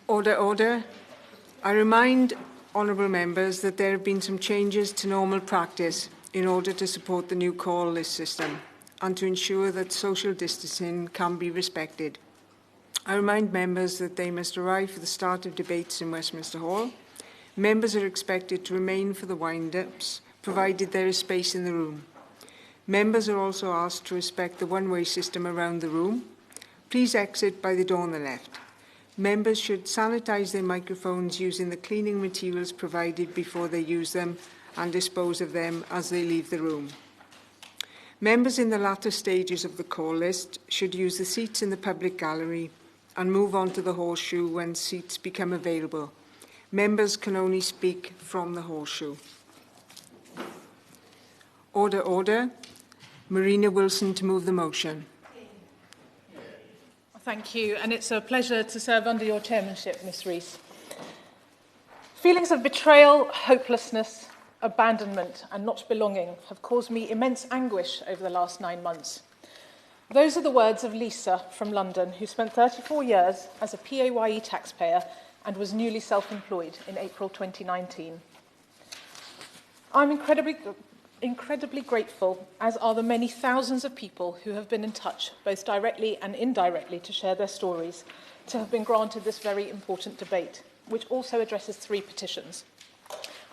Order, order. I remind honourable members that there have been some changes to normal practice in order to support the new call list system and to ensure that social distancing can be respected. I remind members that they must arrive for the start of debates in Westminster Hall. Members are expected to remain for the wind-ups, provided there is space in the room. Members are also asked to respect the one-way system around the room. Please exit by the door on the left. Members should sanitise their microphones using the cleaning materials provided before they use them and dispose of them as they leave the room. Members in the latter stages of the call list should use the seats in the public gallery and move on to the horseshoe when seats become available. Members can only speak from the horseshoe. Order, order. Marina Wilson to move the motion. Thank you, and it's a pleasure to serve under your chairmanship, Ms Rees. Feelings of betrayal, hopelessness, abandonment and not belonging have caused me immense anguish over the last 9 months. Those are the words of Lisa from London, who spent 34 years as a PAYE taxpayer and was newly self-employed in April 2019. I'm incredibly grateful, as are the many thousands of people who have been in touch, both directly and indirectly, to share their stories, to have been granted this very important debate, which also addresses 3 petitions.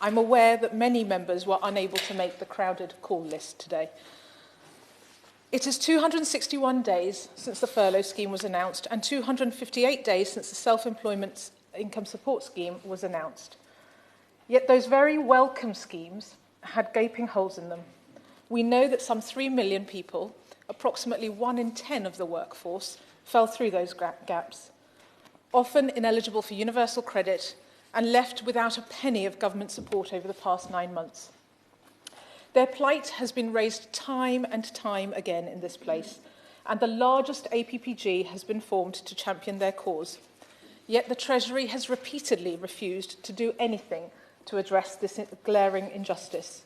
I'm aware that many members were unable to make the crowded call list today. It is 261 days since the furlough scheme was announced and 258 days since the self-employment income support scheme was announced. Yet those very welcome schemes had gaping holes in them. We know that some 3 million people, approximately 1 in 10 of the workforce, fell through those gaps, often ineligible for universal credit and left without a penny of government support over the past 9 months. Their plight has been raised time and time again in this place, and the largest APPG has been formed to champion their cause. Yet the Treasury has repeatedly refused to do anything to address this glaring injustice.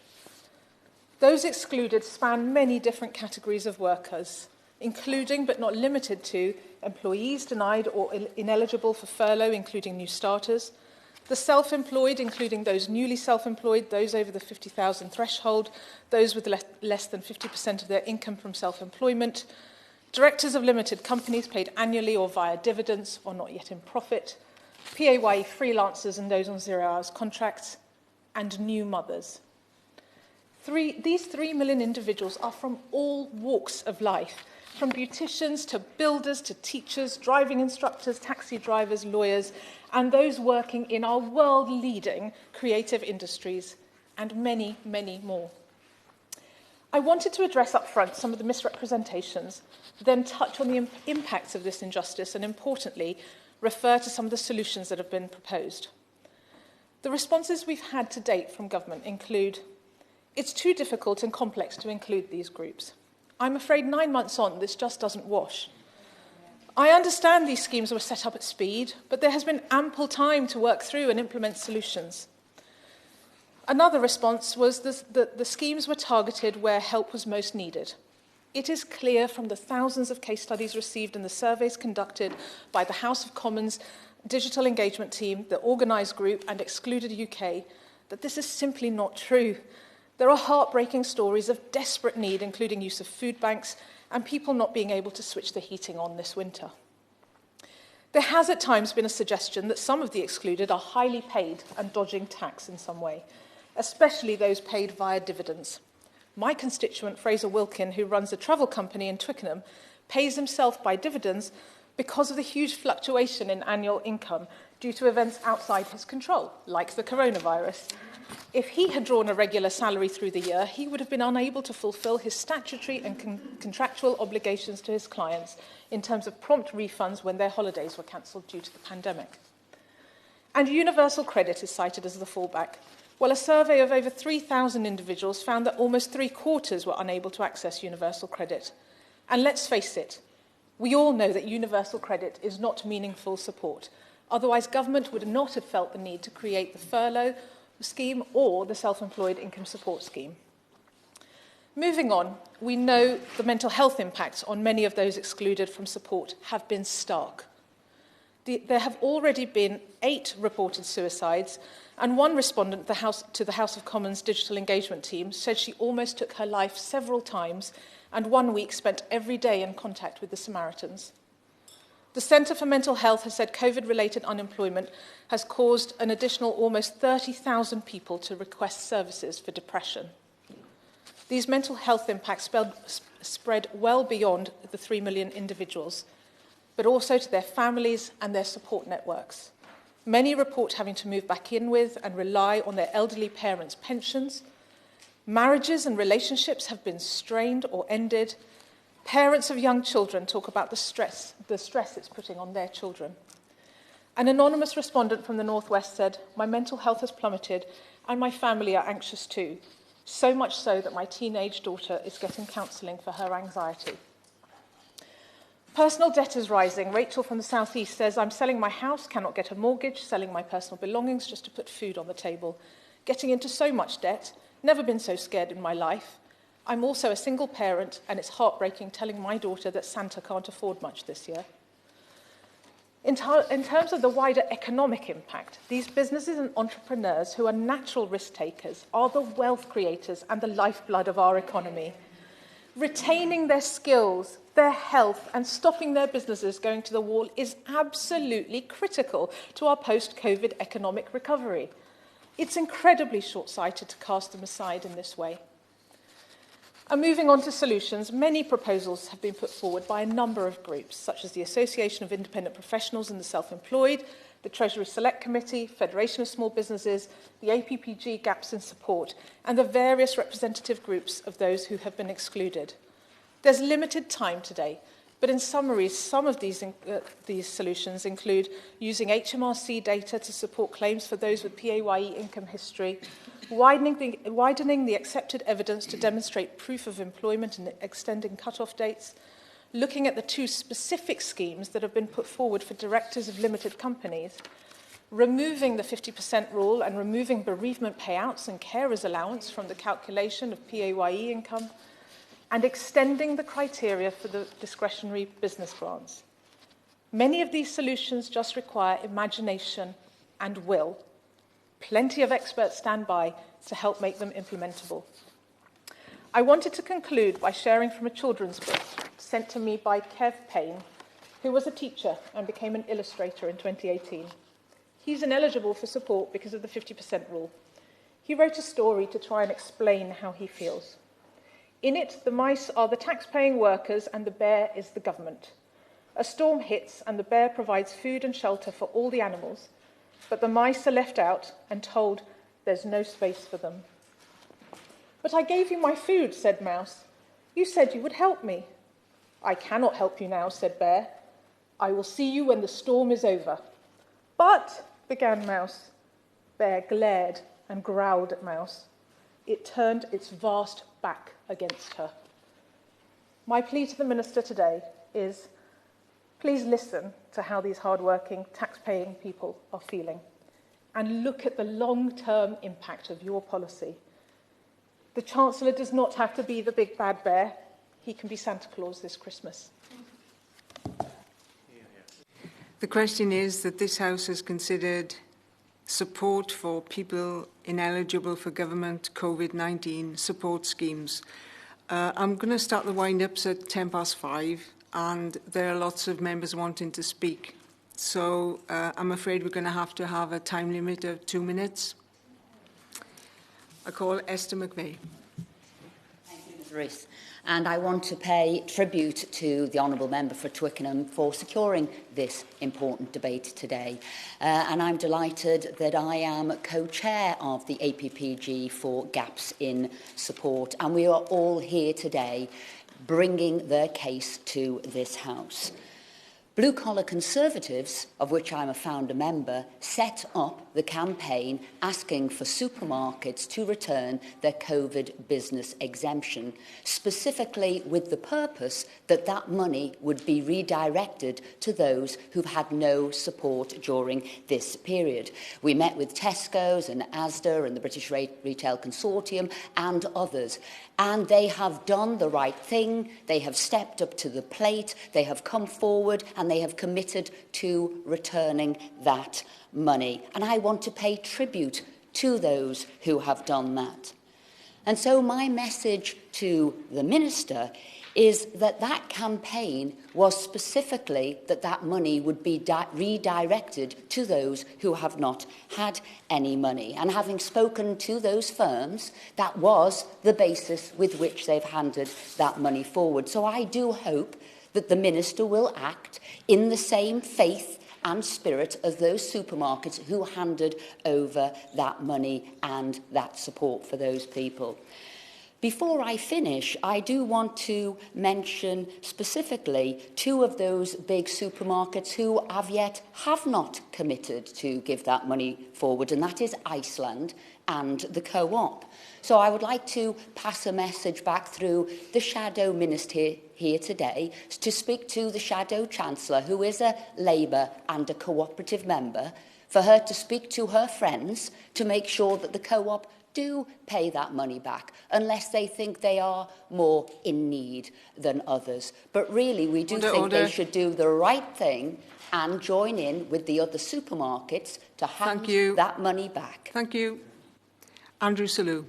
Those excluded span many different categories of workers, including but not limited to employees denied or ineligible for furlough, including new starters, the self-employed, including those newly self-employed, those over the 50,000 threshold, those with less than 50% of their income from self-employment, directors of limited companies paid annually or via dividends or not yet in profit, PAYE freelancers and those on 0 hours contracts, and new mothers. These 3 million individuals are from all walks of life, from beauticians to builders to teachers, driving instructors, taxi drivers, lawyers, and those working in our world-leading creative industries, and many, many more. I wanted to address up front some of the misrepresentations, then touch on the impacts of this injustice, and importantly, refer to some of the solutions that have been proposed. The responses we've had to date from government include, it's too difficult and complex to include these groups. I'm afraid 9 months on, this just doesn't wash. I understand these schemes were set up at speed, but there has been ample time to work through and implement solutions. Another response was that the schemes were targeted where help was most needed. It is clear from the thousands of case studies received and the surveys conducted by the House of Commons digital engagement team, the Organised Group and Excluded UK that this is simply not true. There are heartbreaking stories of desperate need, including use of food banks and people not being able to switch the heating on this winter. There has at times been a suggestion that some of the excluded are highly paid and dodging tax in some way, especially those paid via dividends. My constituent, Fraser Wilkin, who runs a travel company in Twickenham, pays himself by dividends because of the huge fluctuation in annual income due to events outside his control, like the coronavirus. If he had drawn a regular salary through the year, he would have been unable to fulfil his statutory and contractual obligations to his clients in terms of prompt refunds when their holidays were cancelled due to the pandemic. And universal credit is cited as the fallback. Well, a survey of over 3,000 individuals found that almost 3/4 were unable to access universal credit. And let's face it, we all know that universal credit is not meaningful support. Otherwise, government would not have felt the need to create the furlough scheme or the self-employed income support scheme. Moving on, we know the mental health impacts on many of those excluded from support have been stark. There have already been 8 reported suicides, and one respondent to the House of Commons digital engagement team said she almost took her life several times and 1 week spent every day in contact with the Samaritans. The Centre for Mental Health has said COVID-related unemployment has caused an additional almost 30,000 people to request services for depression. These mental health impacts spread well beyond the 3 million individuals, but also to their families and their support networks. Many report having to move back in with and rely on their elderly parents' pensions. Marriages and relationships have been strained or ended. Parents of young children talk about the stress it's putting on their children. An anonymous respondent from the Northwest said, "My mental health has plummeted and my family are anxious too, so much so that my teenage daughter is getting counselling for her anxiety." Personal debt is rising. Rachel from the Southeast says, "I'm selling my house, cannot get a mortgage, selling my personal belongings just to put food on the table. Getting into so much debt, never been so scared in my life. I'm also a single parent, and it's heartbreaking telling my daughter that Santa can't afford much this year." In terms of the wider economic impact, these businesses and entrepreneurs who are natural risk takers are the wealth creators and the lifeblood of our economy. Retaining their skills, their health, and stopping their businesses going to the wall is absolutely critical to our post-COVID economic recovery. It's incredibly short-sighted to cast them aside in this way. And moving on to solutions, many proposals have been put forward by a number of groups, such as the Association of Independent Professionals and the Self-Employed, the Treasury Select Committee, Federation of Small Businesses, the APPG Gaps in Support, and the various representative groups of those who have been excluded. There's limited time today, but in summary, some of these solutions include using HMRC data to support claims for those with PAYE income history, widening the accepted evidence to demonstrate proof of employment and extending cut-off dates, looking at the 2 specific schemes that have been put forward for directors of limited companies, removing the 50% rule and removing bereavement payouts and carers allowance from the calculation of PAYE income, and extending the criteria for the discretionary business grants. Many of these solutions just require imagination and will. Plenty of experts stand by to help make them implementable. I wanted to conclude by sharing from a children's book sent to me by Kev Payne, who was a teacher and became an illustrator in 2018. He's ineligible for support because of the 50% rule. He wrote a story to try and explain how he feels. In it, the mice are the tax-paying workers and the bear is the government. A storm hits and the bear provides food and shelter for all the animals, but the mice are left out and told there's no space for them. "But I gave you my food," said Mouse. "You said you would help me." "I cannot help you now," said Bear. "I will see you when the storm is over." "But," began Mouse. Bear glared and growled at Mouse. It turned its vast back against her. My plea to the Minister today is, please listen to how these hard-working, tax-paying people are feeling and look at the long-term impact of your policy. The Chancellor does not have to be the big bad bear. He can be Santa Claus this Christmas. The question is that this House has considered support for people ineligible for government COVID-19 support schemes. I'm going to start the wind-ups at 5:10, and there are lots of members wanting to speak. So I'm afraid we're going to have a time limit of 2 minutes. I call Esther McVeigh. Thank you, Ms Rees. And I want to pay tribute to the Honourable Member for Twickenham for securing this important debate today. And I'm delighted that I am co-chair of the APPG for Gaps in Support. And we are all here today bringing their case to this House. Blue-collar Conservatives, of which I'm a founder member, set up the campaign asking for supermarkets to return their COVID business exemption, specifically with the purpose that that money would be redirected to those who've had no support during this period. We met with Tesco's and Asda and the British Retail Consortium and others, and they have done the right thing. They have stepped up to the plate. They have come forward and and they have committed to returning that money. And I want to pay tribute to those who have done that. And so my message to the Minister is that that campaign was specifically that that money would be redirected to those who have not had any money. And having spoken to those firms, that was the basis with which they've handed that money forward. So I do hope that the Minister will act in the same faith and spirit as those supermarkets who handed over that money and that support for those people. Before I finish, I do want to mention specifically two of those big supermarkets who have not committed to give that money forward, and that is Iceland and the Co-op. So I would like to pass a message back through the Shadow Minister here today to speak to the Shadow Chancellor, who is a Labour and a cooperative member, for her to speak to her friends to make sure that the Co-op do pay that money back, unless they think they are more in need than others. But really, we do think they should do the right thing and join in with the other supermarkets to hand that money back. Thank you. Andrew Selous.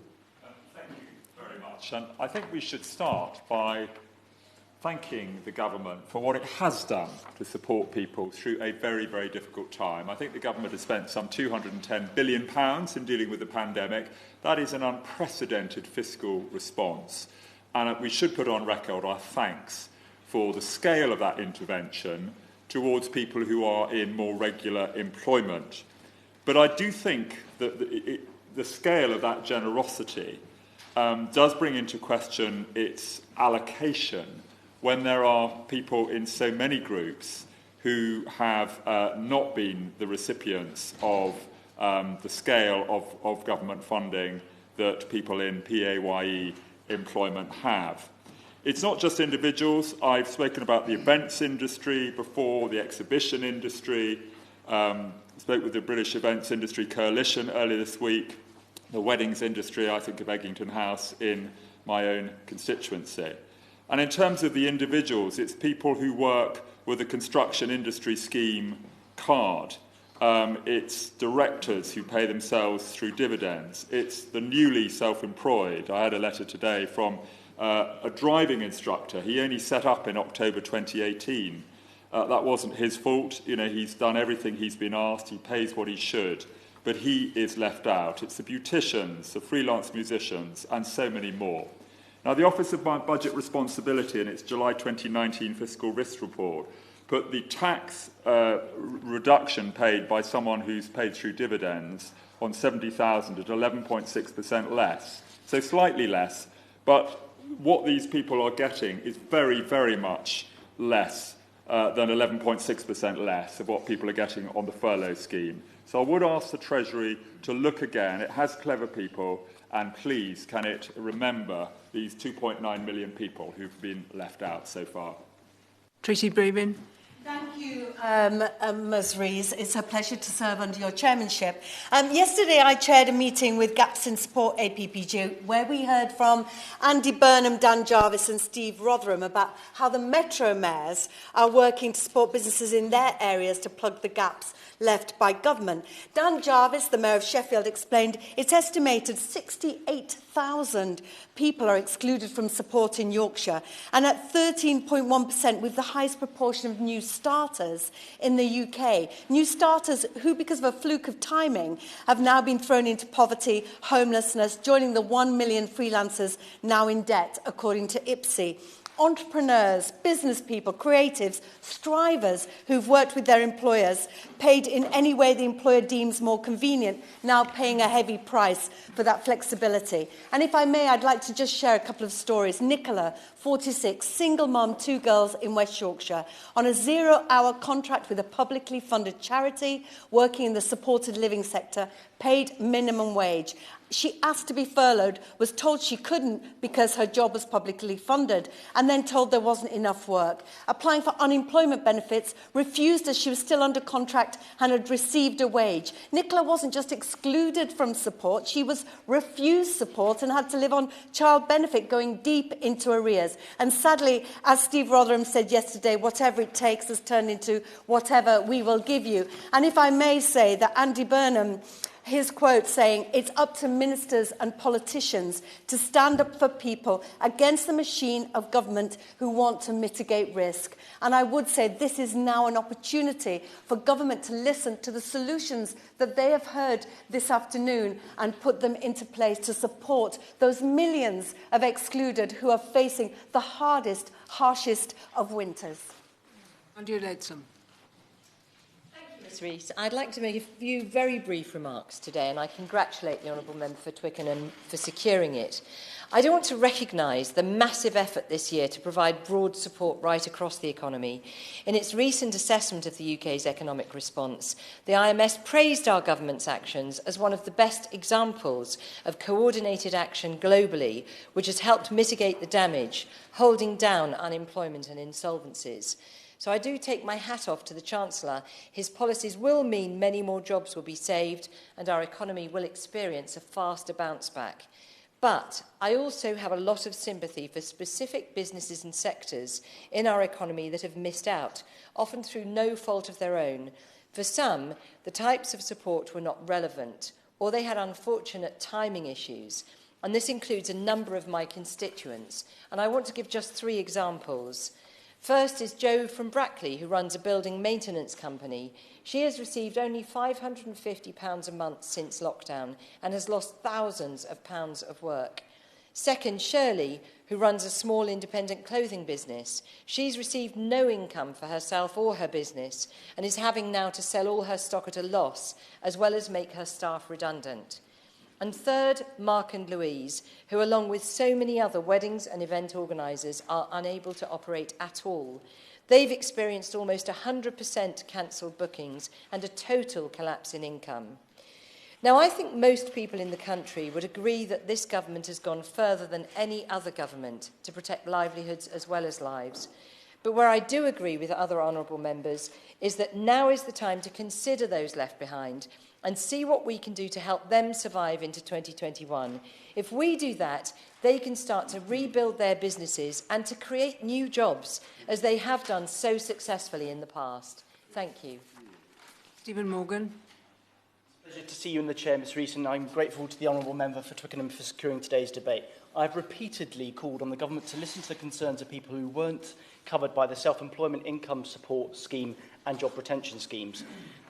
Thank you very much. And I think we should start by thanking the government for what it has done to support people through a very, very difficult time. I think the government has spent some £210 billion in dealing with the pandemic. That is an unprecedented fiscal response. And we should put on record our thanks for the scale of that intervention towards people who are in more regular employment. But I do think that the scale of that generosity does bring into question its allocation when there are people in so many groups who have not been the recipients of the scale of government funding that people in PAYE employment have. It's not just individuals. I've spoken about the events industry before, the exhibition industry. Spoke with the British Events Industry Coalition earlier this week. The weddings industry, I think of Eggington House in my own constituency. And in terms of the individuals, it's people who work with a construction industry scheme card. It's directors who pay themselves through dividends. It's the newly self-employed. I had a letter today from a driving instructor. He only set up in October 2018. That wasn't his fault. You know, he's done everything he's been asked. He pays what he should. But he is left out. It's the beauticians, the freelance musicians, and so many more. Now, the Office of Budget Responsibility in its July 2019 Fiscal Risk Report put the tax reduction paid by someone who's paid through dividends on 70,000 at 11.6% less. So slightly less, but what these people are getting is very, very much less than 11.6% less of what people are getting on the furlough scheme. So I would ask the Treasury to look again. It has clever people, and please, can it remember these 2.9 million people who've been left out so far? Tracy Brabin. Thank you, Ms Rees. It's a pleasure to serve under your chairmanship. Yesterday I chaired a meeting with Gaps in Support APPG where we heard from Andy Burnham, Dan Jarvis and Steve Rotherham about how the Metro mayors are working to support businesses in their areas to plug the gaps left by government. Dan Jarvis, the Mayor of Sheffield, explained it's estimated 68,000 people are excluded from support in Yorkshire, and at 13.1% with the highest proportion of new starters in the UK. New starters who, because of a fluke of timing, have now been thrown into poverty, homelessness, joining the 1 million freelancers now in debt, according to IPSI. Entrepreneurs, business people, creatives, strivers who've worked with their employers, paid in any way the employer deems more convenient, now paying a heavy price for that flexibility. And if I may, I'd like to just share a couple of stories. Nicola, 46, single mum, 2 girls in West Yorkshire, on a 0-hour contract with a publicly funded charity, working in the supported living sector, paid minimum wage. she asked to be furloughed, was told she couldn't because her job was publicly funded, and then told there wasn't enough work. Applying for unemployment benefits, refused as she was still under contract and had received a wage. Nicola wasn't just excluded from support, she was refused support and had to live on child benefit, going deep into arrears. And sadly, as Steve Rotherham said yesterday, whatever it takes has turned into whatever we will give you. And if I may say that Andy Burnham, his quote saying, "It's up to ministers and politicians to stand up for people against the machine of government who want to mitigate risk." And I would say this is now an opportunity for government to listen to the solutions that they have heard this afternoon and put them into place to support those millions of excluded who are facing the hardest, harshest of winters. Andrew Leadsom. Ms Rees, I'd like to make a few very brief remarks today, and I congratulate the Honourable Member for Twickenham for securing it. I do want to recognise the massive effort this year to provide broad support right across the economy. In its recent assessment of the UK's economic response, the IMS praised our government's actions as one of the best examples of coordinated action globally, which has helped mitigate the damage, holding down unemployment and insolvencies. So I do take my hat off to the Chancellor. His policies will mean many more jobs will be saved and our economy will experience a faster bounce back. But I also have a lot of sympathy for specific businesses and sectors in our economy that have missed out, often through no fault of their own. For some, the types of support were not relevant, or they had unfortunate timing issues. And this includes a number of my constituents. And I want to give just 3 examples. First is Jo from Brackley, who runs a building maintenance company. She has received only £550 a month since lockdown and has lost thousands of pounds of work. Second, Shirley, who runs a small independent clothing business. She's received no income for herself or her business and is having now to sell all her stock at a loss, as well as make her staff redundant. And third, Mark and Louise, who along with so many other weddings and event organisers are unable to operate at all. They've experienced almost 100% cancelled bookings and a total collapse in income. Now, I think most people in the country would agree that this government has gone further than any other government to protect livelihoods as well as lives. But where I do agree with other honourable members is that now is the time to consider those left behind and see what we can do to help them survive into 2021. If we do that, they can start to rebuild their businesses and to create new jobs, as they have done so successfully in the past. Thank you. Stephen Morgan. Pleasure to see you in the chair, Ms Rees, and I'm grateful to the honourable member for Twickenham for securing today's debate. I've repeatedly called on the government to listen to the concerns of people who weren't covered by the self-employment income support scheme and job retention schemes.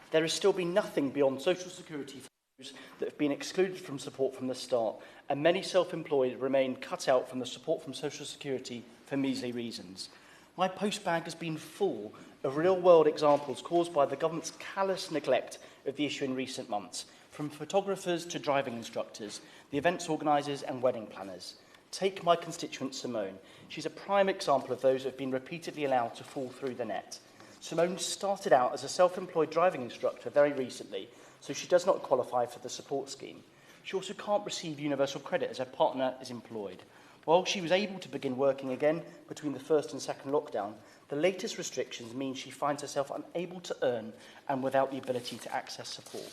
There has still been nothing beyond social security for those that have been excluded from support from the start, and many self-employed remain cut out from the support from social security for measly reasons. My postbag has been full of real-world examples caused by the government's callous neglect of the issue in recent months, from photographers to driving instructors, the events organisers and wedding planners. Take my constituent Simone. She's a prime example of those who have been repeatedly allowed to fall through the net. Simone started out as a self-employed driving instructor very recently, so she does not qualify for the support scheme. She also can't receive universal credit as her partner is employed. While she was able to begin working again between the first and second lockdown, the latest restrictions mean she finds herself unable to earn and without the ability to access support.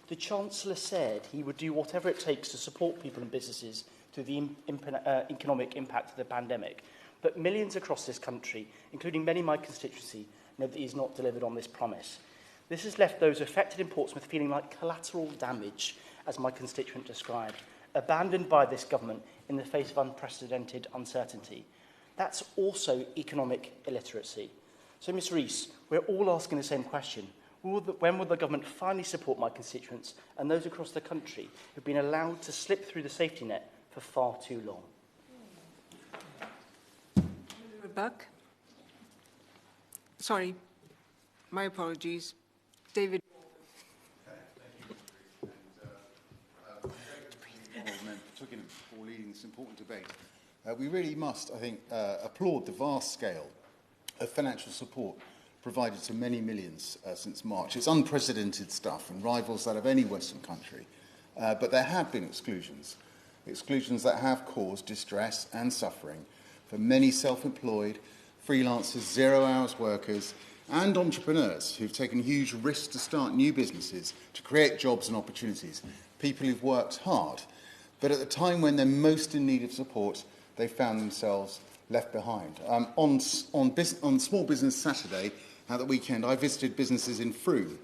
The Chancellor said he would do whatever it takes to support people and businesses through the economic impact of the pandemic, but millions across this country, including many in my constituency, know that he's not delivered on this promise. This has left those affected in Portsmouth feeling like collateral damage, as my constituent described, abandoned by this government in the face of unprecedented uncertainty. That's also economic illiteracy. So, Ms Rees, we're all asking the same question. When will the government finally support my constituents and those across the country who've been allowed to slip through the safety net for far too long? Buck. Sorry, my apologies. David. For leading this important debate. We really must, I think, applaud the vast scale of financial support provided to many millions since March. It's unprecedented stuff and rivals that of any Western country. but there have been exclusions that have caused distress and suffering for many self-employed, freelancers, zero-hours workers, and entrepreneurs who've taken huge risks to start new businesses, to create jobs and opportunities, people who've worked hard, but at the time when they're most in need of support, they found themselves left behind. On Small Business Saturday, at the weekend, I visited businesses in Frome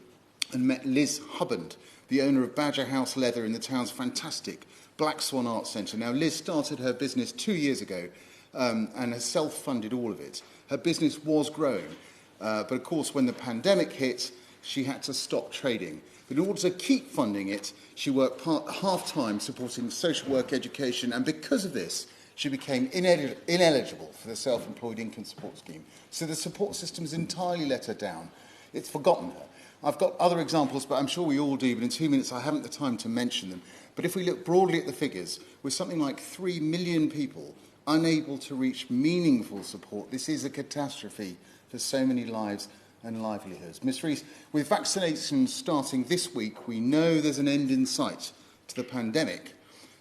and met Liz Hubbard, the owner of Badger House Leather in the town's fantastic Black Swan Arts Centre. Now, Liz started her business 2 years ago and has self-funded all of it. Her business was growing, but of course, when the pandemic hit, she had to stop trading. But in order to keep funding it, she worked half-time supporting social work education, and because of this, she became ineligible for the self-employed income support scheme. So the support system has entirely let her down. It's forgotten her. I've got other examples, but I'm sure we all do, but in 2 minutes I haven't the time to mention them. But if we look broadly at the figures, with something like 3 million people unable to reach meaningful support, this is a catastrophe for so many lives and livelihoods. Ms Rees, with vaccinations starting this week, we know there's an end in sight to the pandemic,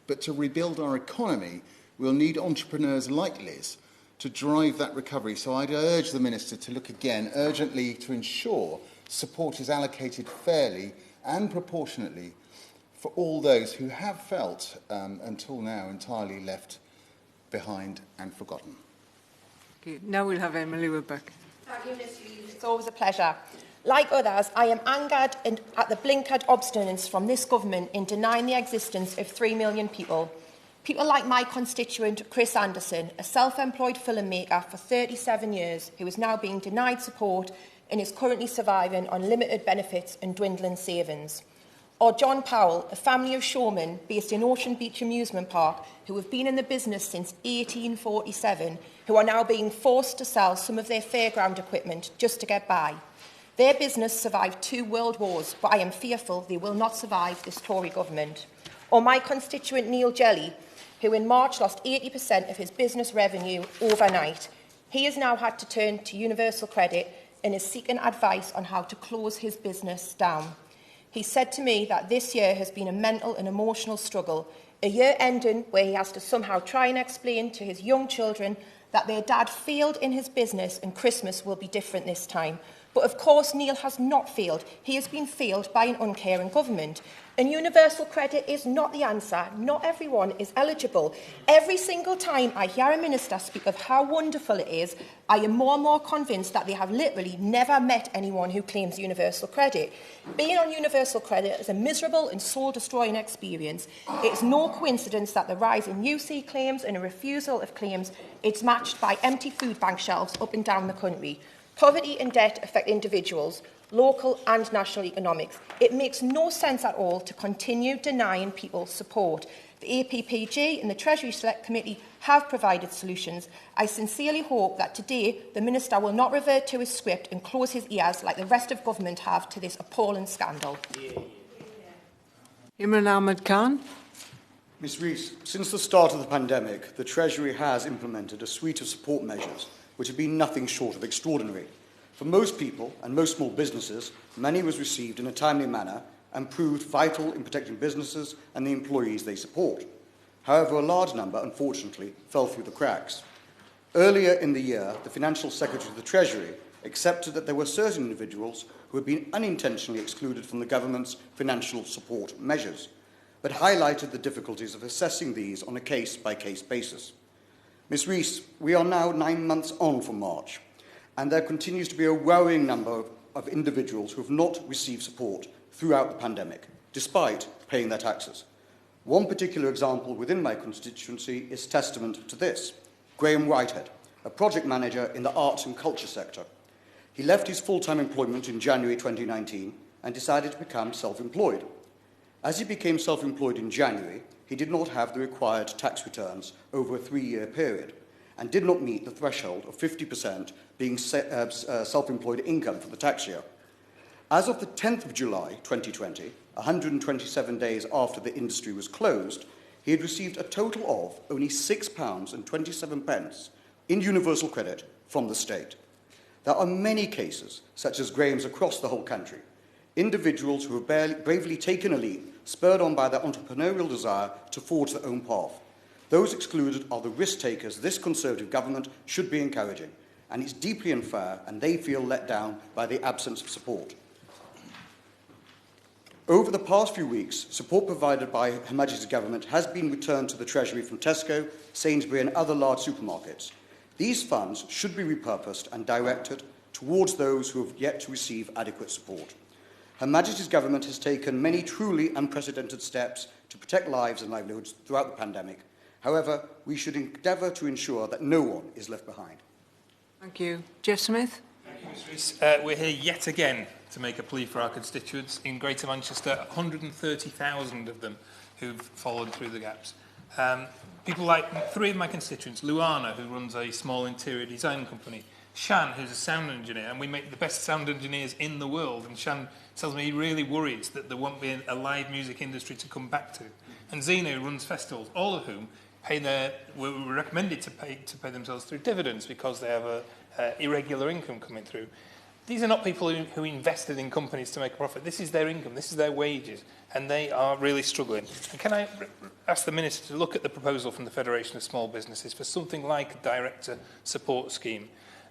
but to rebuild our economy, we'll need entrepreneurs like Liz to drive that recovery. So I'd urge the Minister to look again urgently to ensure support is allocated fairly and proportionately for all those who have felt, until now, entirely left behind and forgotten. Okay, now we'll have Emily Whitbeck. Thank you, Ms Rees. It's always a pleasure. Like others, I am angered at the blinkered obstinance from this government in denying the existence of 3 million people. People like my constituent, Chris Anderson, a self-employed filmmaker for 37 years, who is now being denied support and is currently surviving on limited benefits and dwindling savings. Or John Powell, a family of showmen based in Ocean Beach Amusement Park, who have been in the business since 1847, who are now being forced to sell some of their fairground equipment just to get by. Their business survived 2 world wars, but I am fearful they will not survive this Tory government. Or my constituent Neil Jelly, who in March lost 80% of his business revenue overnight. He has now had to turn to Universal Credit and is seeking advice on how to close his business down. He said to me that this year has been a mental and emotional struggle, a year ending where he has to somehow try and explain to his young children that their dad failed in his business and Christmas will be different this time. But of course, Neil has not failed. He has been failed by an uncaring government. And universal credit is not the answer. Not everyone is eligible. Every single time I hear a minister speak of how wonderful it is, I am more and more convinced that they have literally never met anyone who claims universal credit. Being on universal credit is a miserable and soul-destroying experience. It's no coincidence that the rise in UC claims and a refusal of claims is matched by empty food bank shelves up and down the country. Poverty and debt affect individuals, local and national economics. It makes no sense at all to continue denying people support. The APPG and the Treasury Select Committee have provided solutions. I sincerely hope that today the Minister will not revert to his script and close his ears like the rest of government have to this appalling scandal. Imran Ahmed Khan. Ms Rees, since the start of the pandemic, the Treasury has implemented a suite of support measures which have been nothing short of extraordinary. For most people and most small businesses, money was received in a timely manner and proved vital in protecting businesses and the employees they support. However, a large number, unfortunately, fell through the cracks. Earlier in the year, the Financial Secretary of the Treasury accepted that there were certain individuals who had been unintentionally excluded from the government's financial support measures, but highlighted the difficulties of assessing these on a case-by-case basis. Ms Rees, we are now 9 months on from March, and there continues to be a worrying number of individuals who have not received support throughout the pandemic, despite paying their taxes. One particular example within my constituency is testament to this. Graeme Whitehead, a project manager in the arts and culture sector. He left his full-time employment in January 2019 and decided to become self-employed. As he became self-employed in January, he did not have the required tax returns over a 3-year period and did not meet the threshold of 50% being self-employed income for the tax year. As of the 10th of July 2020, 127 days after the industry was closed, he had received a total of only £6.27 in universal credit from the state. There are many cases, such as Graeme's across the whole country. individuals who have bravely taken a leap, spurred on by their entrepreneurial desire to forge their own path. Those excluded are the risk takers this Conservative government should be encouraging, and it's deeply unfair, and they feel let down by the absence of support. Over the past few weeks, support provided by Her Majesty's Government has been returned to the Treasury from Tesco, Sainsbury's and other large supermarkets. These funds should be repurposed and directed towards those who have yet to receive adequate support. Her Majesty's Government has taken many truly unprecedented steps to protect lives and livelihoods throughout the pandemic. However, we should endeavour to ensure that no one is left behind. Thank you. Jeff Smith. Thank you, Ms Rees. We're here yet again to make a plea for our constituents in Greater Manchester, 130,000 of them who've fallen through the gaps. People like 3 of my constituents, Luana, who runs a small interior design company, Shan, who's a sound engineer, and we make the best sound engineers in the world, and Shan tells me he really worries that there won't be a live music industry to come back to. And Zena, who runs festivals, all of whom were recommended to pay themselves through dividends because they have a irregular income coming through. These are not people who invested in companies to make a profit. This is their income, this is their wages, and they are really struggling. And can I ask the Minister to look at the proposal from the Federation of Small Businesses for something like a director support scheme?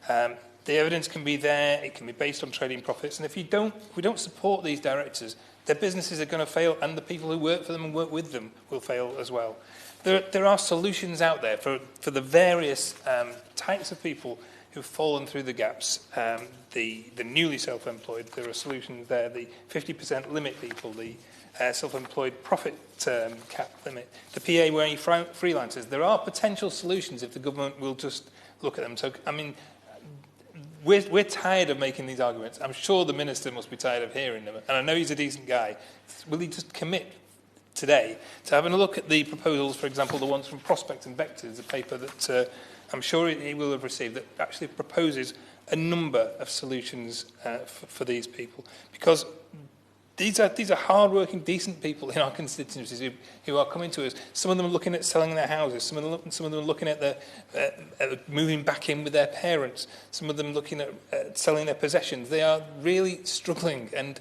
The evidence can be there, it can be based on trading profits, and if we don't support these directors, their businesses are going to fail, and the people who work for them and work with them will fail as well. There are solutions out there for the various types of people who've fallen through the gaps. The newly self-employed, there are solutions there. The 50% limit people, the self-employed profit cap limit, the PAYE freelancers. There are potential solutions if the government will just look at them. So, I mean, we're tired of making these arguments. I'm sure the Minister must be tired of hearing them. And I know he's a decent guy. Will he just commit today to having a look at the proposals, for example, the ones from Prospect and Vectors, a paper that I'm sure he will have received, that actually proposes a number of solutions for these people? Because these are hard-working, decent people in our constituencies who are coming to us. Some of them are looking at selling their houses. Some of them are looking at moving back in with their parents. Some of them looking at selling their possessions. They are really struggling, and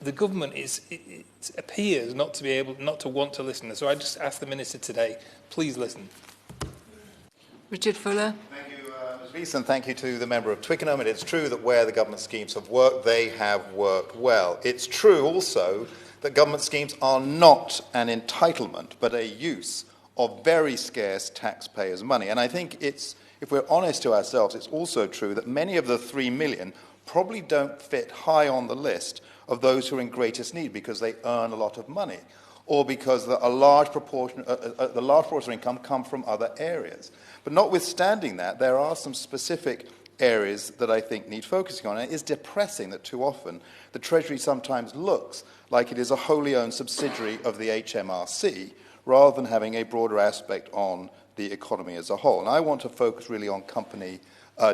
the government it appears not to want to listen. So I just ask the Minister today, please listen. Richard Fuller. Thank you, Ms Rees, and thank you to the member of Twickenham. And it's true that where the government schemes have worked, they have worked well. It's true also that government schemes are not an entitlement, but a use of very scarce taxpayers' money. And I think if we're honest to ourselves, it's also true that many of the 3 million probably don't fit high on the list of those who are in greatest need because they earn a lot of money, or because the large proportion of income come from other areas. But notwithstanding that, there are some specific areas that I think need focusing on. And it is depressing that too often the Treasury sometimes looks like it is a wholly owned subsidiary of the HMRC, rather than having a broader aspect on the economy as a whole. And I want to focus really on company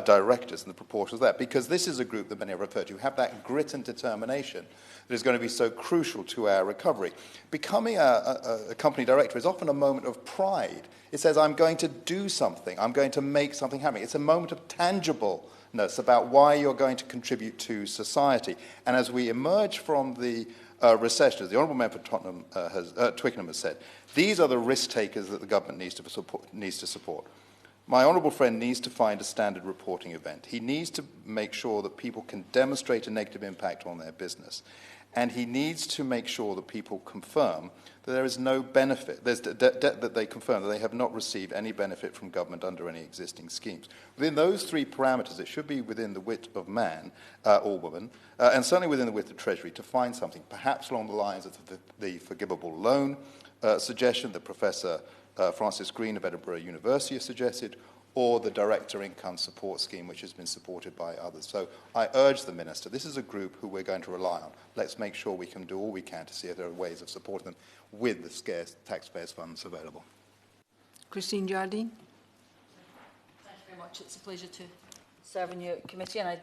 directors and the proportions of that, because this is a group that many have referred to, who have that grit and determination that is going to be so crucial to our recovery. Becoming a company director is often a moment of pride. It says, I'm going to do something, I'm going to make something happen. It's a moment of tangibleness about why you're going to contribute to society. And as we emerge from the recession, as the Honourable Member for Twickenham has said, these are the risk takers that the government needs to support. My honourable friend needs to find a standard reporting event. He needs to make sure that people can demonstrate a negative impact on their business. And he needs to make sure that people confirm that there is no benefit, that they confirm that they have not received any benefit from government under any existing schemes. Within those 3 parameters, it should be within the wit of man or woman, and certainly within the wit of Treasury, to find something, perhaps along the lines of the forgivable loan suggestion that Professor Francis Green of Edinburgh University has suggested, or the Director Income Support Scheme, which has been supported by others. So I urge the Minister, this is a group who we're going to rely on. Let's make sure we can do all we can to see if there are ways of supporting them with the scarce taxpayers' funds available. Christine Jardine. Thank you very much. It's a pleasure to serve in your committee, and I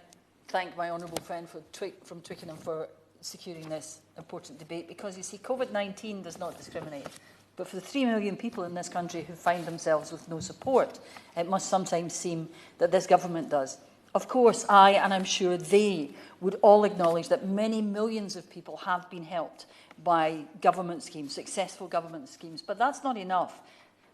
thank my honourable friend from Twickenham for securing this important debate, because, you see, Covid-19 does not discriminate. But for the 3 million people in this country who find themselves with no support, it must sometimes seem that this government does. Of course, I, and I'm sure they, would all acknowledge that many millions of people have been helped by government schemes, successful government schemes, but that's not enough.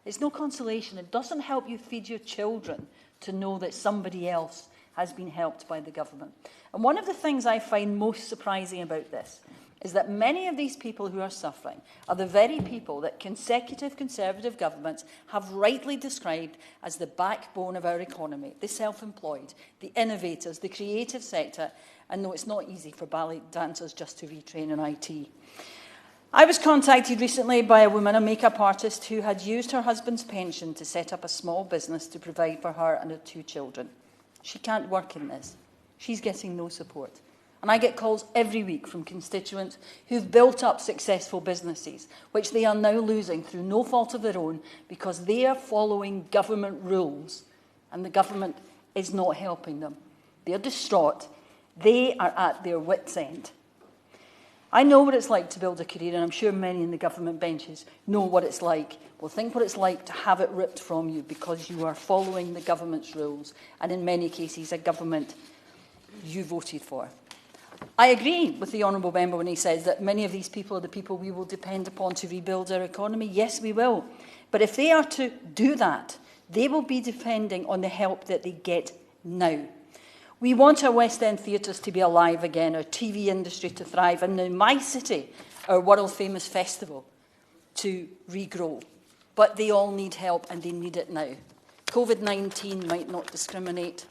It's no consolation. It doesn't help you feed your children to know that somebody else has been helped by the government. And one of the things I find most surprising about this is that many of these people who are suffering are the very people that consecutive Conservative governments have rightly described as the backbone of our economy, the self-employed, the innovators, the creative sector, and no, it's not easy for ballet dancers just to retrain in IT. I was contacted recently by a woman, a makeup artist, who had used her husband's pension to set up a small business to provide for her and her 2 children. She can't work in this. She's getting no support. And I get calls every week from constituents who've built up successful businesses, which they are now losing through no fault of their own because they are following government rules and the government is not helping them. They're distraught. They are at their wits' end. I know what it's like to build a career, and I'm sure many in the government benches know what it's like. Well, think what it's like to have it ripped from you because you are following the government's rules, and in many cases, a government you voted for. I agree with the Honourable Member when he says that many of these people are the people we will depend upon to rebuild our economy. Yes, we will. But if they are to do that, they will be depending on the help that they get now. We want our West End theatres to be alive again, our TV industry to thrive, and now my city, our world-famous festival, to regrow. But they all need help, and they need it now. Covid-19 might not discriminate,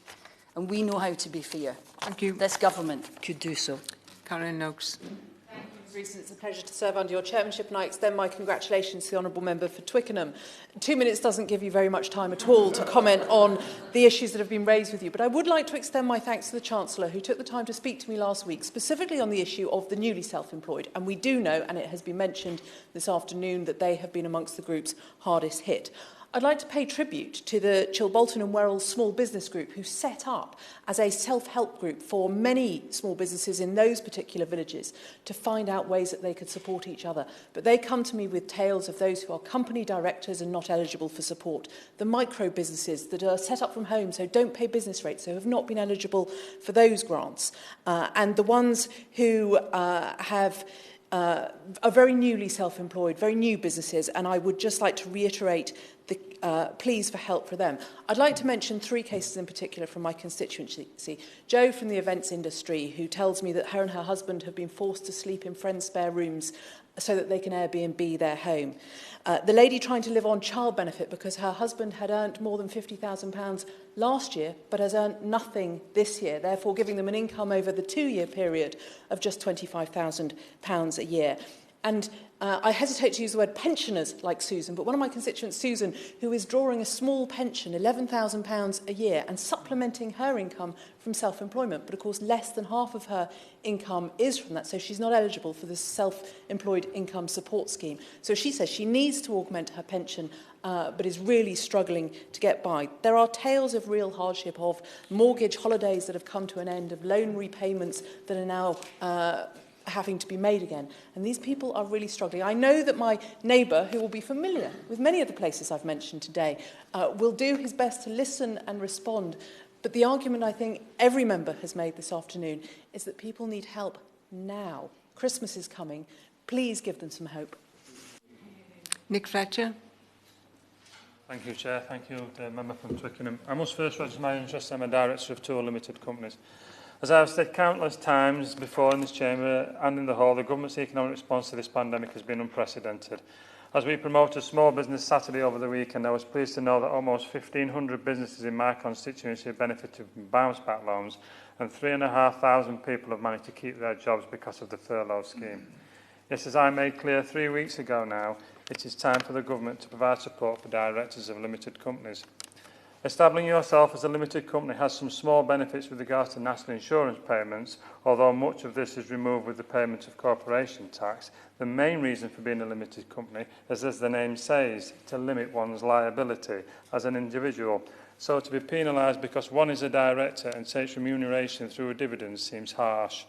and we know how to be fair. Thank you. This government could do so. Karen Noakes. Thank you, Ms. Rees. It's a pleasure to serve under your chairmanship, and I extend my congratulations to the Honourable Member for Twickenham. 2 minutes doesn't give you very much time at all to comment on the issues that have been raised with you, but I would like to extend my thanks to the Chancellor, who took the time to speak to me last week, specifically on the issue of the newly self-employed. And we do know, and it has been mentioned this afternoon, that they have been amongst the groups hardest hit. I'd like to pay tribute to the Chilbolton and Werrell Small Business Group, who set up as a self-help group for many small businesses in those particular villages to find out ways that they could support each other. But they come to me with tales of those who are company directors and not eligible for support, the micro businesses that are set up from home, so don't pay business rates, so have not been eligible for those grants, and the ones who are very newly self-employed, very new businesses, and I would just like to reiterate the pleas for help for them. I'd like to mention 3 cases in particular from my constituency. Jo from the events industry, who tells me that her and her husband have been forced to sleep in friends' spare rooms so that they can Airbnb their home. The lady trying to live on child benefit because her husband had earned more than £50,000 last year but has earned nothing this year, therefore giving them an income over the 2-year period of just £25,000 a year. And I hesitate to use the word pensioners like Susan, but one of my constituents, Susan, who is drawing a small pension, £11,000 a year, and supplementing her income from self-employment. But of course, less than half of her income is from that, so she's not eligible for the self-employed income support scheme. So she says she needs to augment her pension, but is really struggling to get by. There are tales of real hardship, of mortgage holidays that have come to an end, of loan repayments that are now having to be made again. And these people are really struggling. I know that my neighbour, who will be familiar with many of the places I've mentioned today, will do his best to listen and respond. But the argument I think every member has made this afternoon is that people need help now. Christmas is coming. Please give them some hope. Nick Fletcher. Thank you, Chair. Thank you, the member from Twickenham. I must first register my interest. I'm a director of 2 limited companies. As I have said countless times before in this chamber and in the hall, the government's economic response to this pandemic has been unprecedented. As we promoted Small Business Saturday over the weekend, I was pleased to know that almost 1,500 businesses in my constituency have benefited from bounce-back loans, and 3,500 people have managed to keep their jobs because of the furlough scheme. Yes, as I made clear 3 weeks ago now, it is time for the government to provide support for directors of limited companies. Establishing yourself as a limited company has some small benefits with regards to national insurance payments, although much of this is removed with the payment of corporation tax. The main reason for being a limited company is, as the name says, to limit one's liability as an individual. So to be penalised because one is a director and takes remuneration through a dividend seems harsh.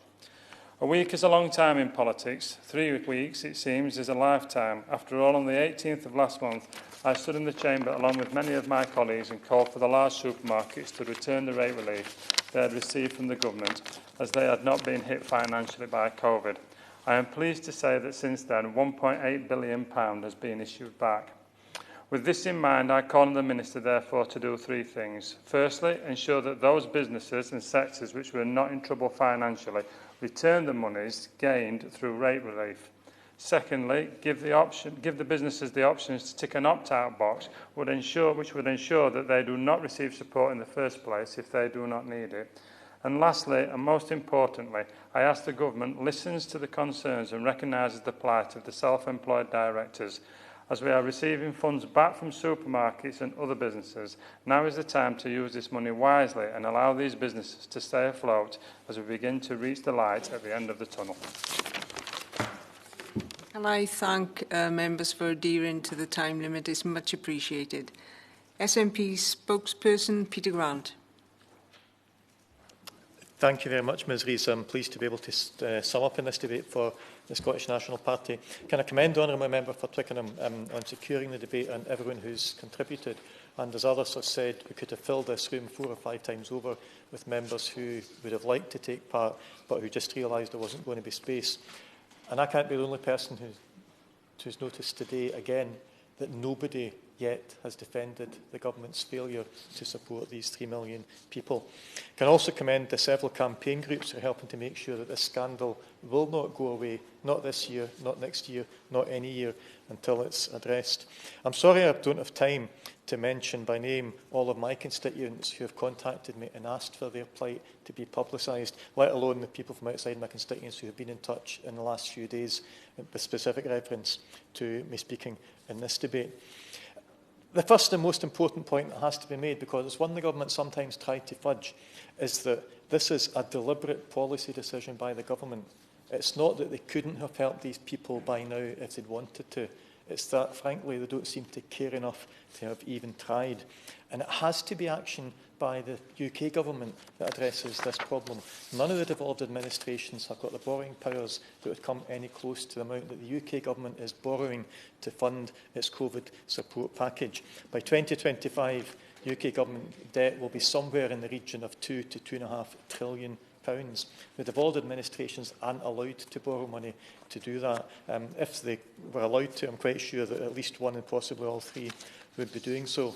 A week is a long time in politics. 3 weeks, it seems, is a lifetime. After all, on the 18th of last month, I stood in the chamber along with many of my colleagues and called for the large supermarkets to return the rate relief they had received from the government, as they had not been hit financially by COVID. I am pleased to say that since then, £1.8 billion has been issued back. With this in mind, I call on the Minister, therefore, to do three things. Firstly, ensure that those businesses and sectors which were not in trouble financially return the monies gained through rate relief. Secondly, give the businesses the options to tick an opt-out box, which would ensure that they do not receive support in the first place if they do not need it. And lastly, and most importantly, I ask the Government listens to the concerns and recognises the plight of the self-employed directors. As we are receiving funds back from supermarkets and other businesses, now is the time to use this money wisely and allow these businesses to stay afloat as we begin to reach the light at the end of the tunnel. And I thank members for adhering to the time limit. It's much appreciated. SNP spokesperson Peter Grant. Thank you very much, Ms Rees. I'm pleased to be able to sum up in this debate for the Scottish National Party. Can I commend the honourable member for Twickenham on securing the debate and everyone who's contributed. And as others have said, we could have filled this room 4 or 5 times over with members who would have liked to take part, but who just realised there wasn't going to be space. And I can't be the only person who's noticed today, again, that nobody yet has defended the government's failure to support these 3 million people. I can also commend the several campaign groups who are helping to make sure that this scandal will not go away, not this year, not next year, not any year, until it's addressed. I'm sorry I don't have time to mention by name all of my constituents who have contacted me and asked for their plight to be publicised, let alone the people from outside my constituents who have been in touch in the last few days with specific reference to me speaking in this debate. The first and most important point that has to be made, because it's one the government sometimes tried to fudge, is that this is a deliberate policy decision by the government. It's not that they couldn't have helped these people by now if they'd wanted to. It's that, frankly, they don't seem to care enough to have even tried. And it has to be action by the UK government that addresses this problem. None of the devolved administrations have got the borrowing powers that would come any close to the amount that the UK government is borrowing to fund its COVID support package. By 2025, UK government debt will be somewhere in the region of £2 to £2.5 trillion. The devolved administrations aren't allowed to borrow money to do that. If they were allowed to, I'm quite sure that at least one and possibly all 3 would be doing so.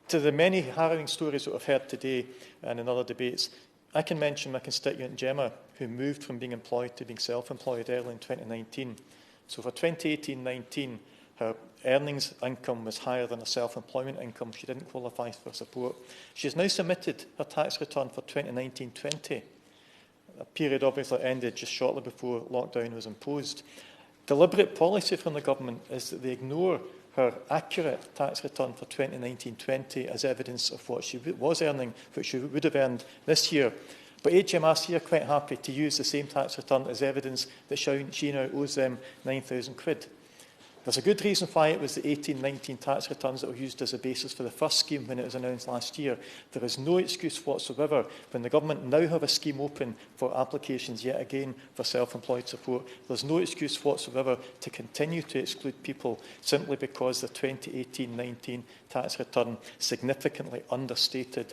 To the many harrowing stories that we've heard today and in other debates, I can mention my constituent Gemma, who moved from being employed to being self-employed early in 2019. So for 2018-19, her earnings income was higher than her self-employment income. She didn't qualify for support. She has now submitted her tax return for 2019-20. A period obviously ended just shortly before lockdown was imposed. Deliberate policy from the government is that they ignore her accurate tax return for 2019-20 as evidence of what she was earning, which she would have earned this year. But HMRC are quite happy to use the same tax return as evidence that she now owes them £9,000. There's a good reason why it was the 18-19 tax returns that were used as a basis for the first scheme when it was announced last year. There is no excuse whatsoever when the government now have a scheme open for applications yet again for self-employed support. There's no excuse whatsoever to continue to exclude people simply because the 2018-19 tax return significantly understated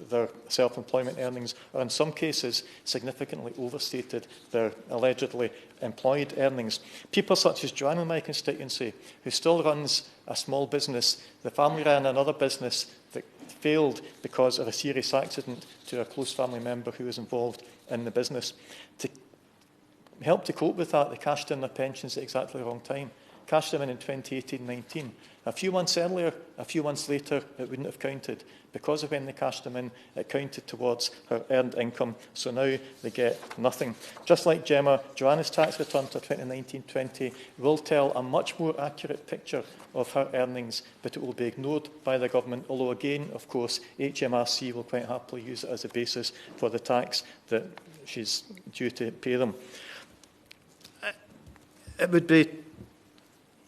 their self-employment earnings, or in some cases significantly overstated their allegedly employed earnings. People such as Joanne in my constituency, who still runs a small business, the family ran another business that failed because of a serious accident to a close family member who was involved in the business. To help to cope with that, they cashed in their pensions at exactly the wrong time. Cashed them in 2018-19. A few months earlier, a few months later, it wouldn't have counted. Because of when they cashed them in, it counted towards her earned income, so now they get nothing. Just like Gemma, Joanna's tax return for 2019-20 will tell a much more accurate picture of her earnings, but it will be ignored by the government, although again, of course, HMRC will quite happily use it as a basis for the tax that she's due to pay them. It would be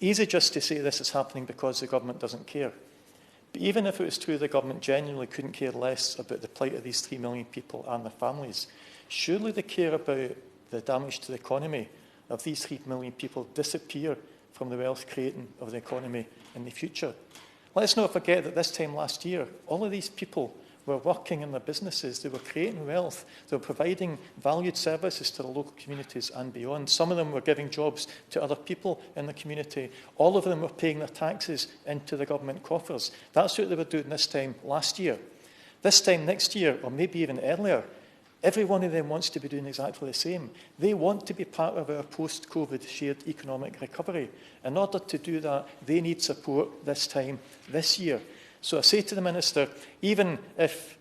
easy just to say this is happening because the government doesn't care. But even if it was true the government genuinely couldn't care less about the plight of these 3 million people and their families, surely they care about the damage to the economy of these 3 million people disappear from the wealth creating of the economy in the future. Let's not forget that this time last year, all of these people were working in their businesses, they were creating wealth, they were providing valued services to the local communities and beyond. Some of them were giving jobs to other people in the community. All of them were paying their taxes into the government coffers. That's what they were doing this time last year. This time next year, or maybe even earlier, every one of them wants to be doing exactly the same. They want to be part of our post-COVID shared economic recovery. In order to do that, they need support this time, this year. So I say to the Minister, even if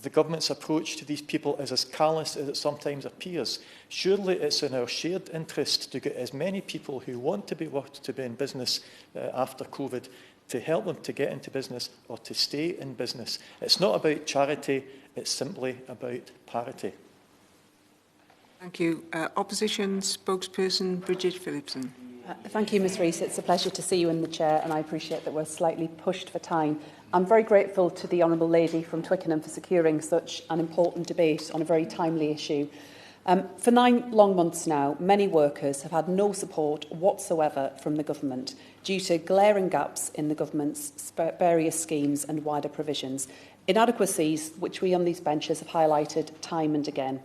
the government's approach to these people is as callous as it sometimes appears, surely it's in our shared interest to get as many people who want to be in business after COVID, to help them to get into business or to stay in business. It's not about charity, it's simply about parity. Thank you. Opposition spokesperson Bridget Phillipson. Thank you, Ms Rees. It's a pleasure to see you in the chair, and I appreciate that we're slightly pushed for time. I'm very grateful to the Honourable Lady from Twickenham for securing such an important debate on a very timely issue. For 9 long months now, many workers have had no support whatsoever from the government due to glaring gaps in the government's various schemes and wider provisions, inadequacies which we on these benches have highlighted time and again.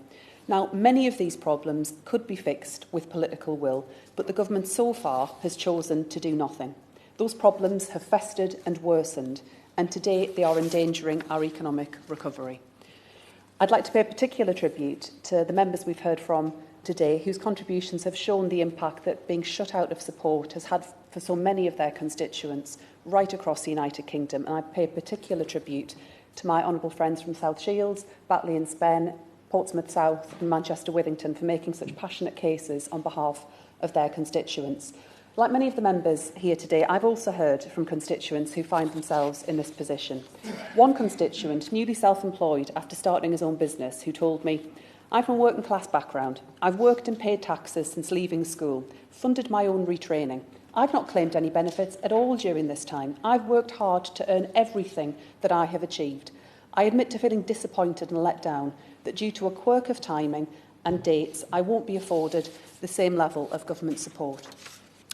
Now, many of these problems could be fixed with political will, but the government so far has chosen to do nothing. Those problems have festered and worsened, and today they are endangering our economic recovery. I'd like to pay a particular tribute to the members we've heard from today, whose contributions have shown the impact that being shut out of support has had for so many of their constituents right across the United Kingdom. And I pay particular tribute to my honourable friends from South Shields, Batley and Spen, Portsmouth South and Manchester Withington for making such passionate cases on behalf of their constituents. Like many of the members here today, I've also heard from constituents who find themselves in this position. One constituent, newly self-employed after starting his own business, who told me, "I'm from a working class background. I've worked and paid taxes since leaving school, funded my own retraining. I've not claimed any benefits at all during this time. I've worked hard to earn everything that I have achieved. I admit to feeling disappointed and let down that due to a quirk of timing and dates, I won't be afforded the same level of government support."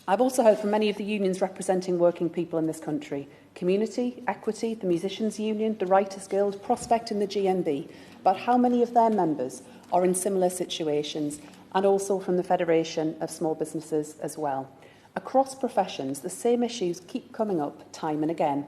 I've also heard from many of the unions representing working people in this country, Community, Equity, the Musicians' Union, the Writers' Guild, Prospect and the GMB, about how many of their members are in similar situations, and also from the Federation of Small Businesses as well. Across professions, the same issues keep coming up time and again.